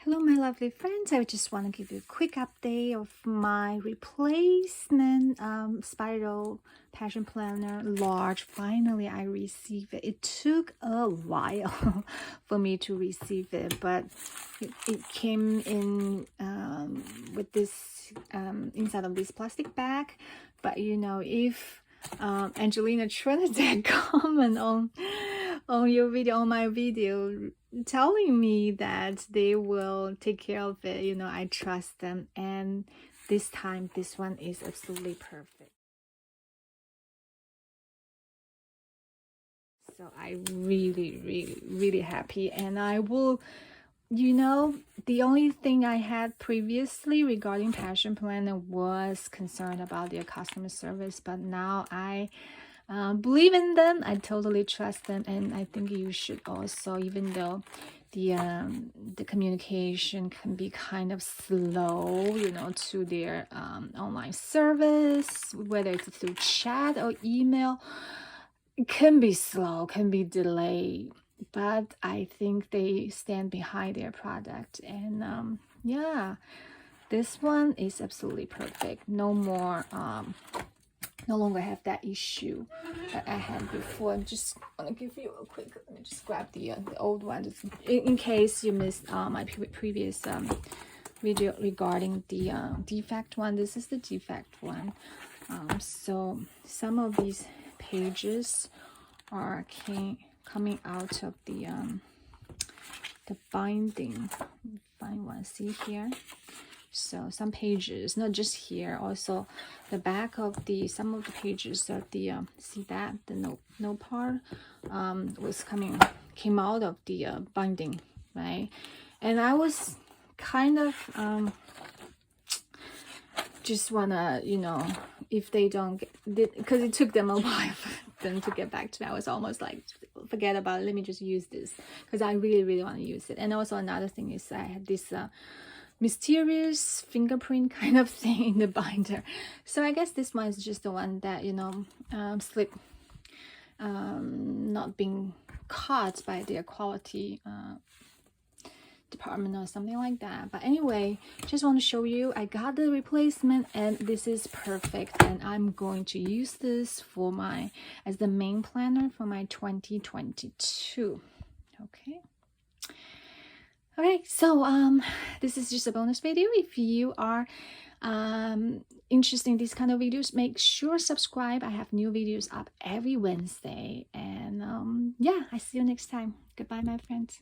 Hello my lovely friends, I just want to give you a quick update of my replacement spiral passion planner large. Finally I received it. It took a while for me to receive it, but it came in with this inside of this plastic bag. But you know, if Angelina Trinidad comment on your video, on my video, telling me that they will take care of it, you know, I trust them, and this time this one is absolutely perfect. So I really happy, and I will, you know, the only thing I had previously regarding passion planner was concerned about their customer service, but now I believe in them. I totally trust them, and I think you should also, even though the communication can be kind of slow, you know, to their online service, whether it's through chat or email. It can be slow, can be delayed, but I think they stand behind their product, and yeah, this one is absolutely perfect. No more no longer have that issue that I had before. I'm just gonna give you a quick, let me just grab the old one, just in case you missed my previous video regarding the defect one. This is the defect one. So some of these pages are coming out of the binding. Find one, see here. So some pages, not just here, also the back of the some of the pages of the see that the no part came out of the binding, right? And I was kind of just wanna, you know, if they don't get, because it took them a while for them to get back to me. I was almost like, forget about it, let me just use this, because I really want to use it. And also another thing is I had this mysterious fingerprint kind of thing in the binder, so I guess this one is just the one that, you know, slip, not being caught by their quality department or something like that. But anyway, just want to show you I got the replacement, and this is perfect, and I'm going to use this for my as the main planner for my 2022. Okay. Alright, so this is just a bonus video. If you are interested in these kind of videos, make sure subscribe. I have new videos up every Wednesday, and yeah, I see you next time. Goodbye my friends.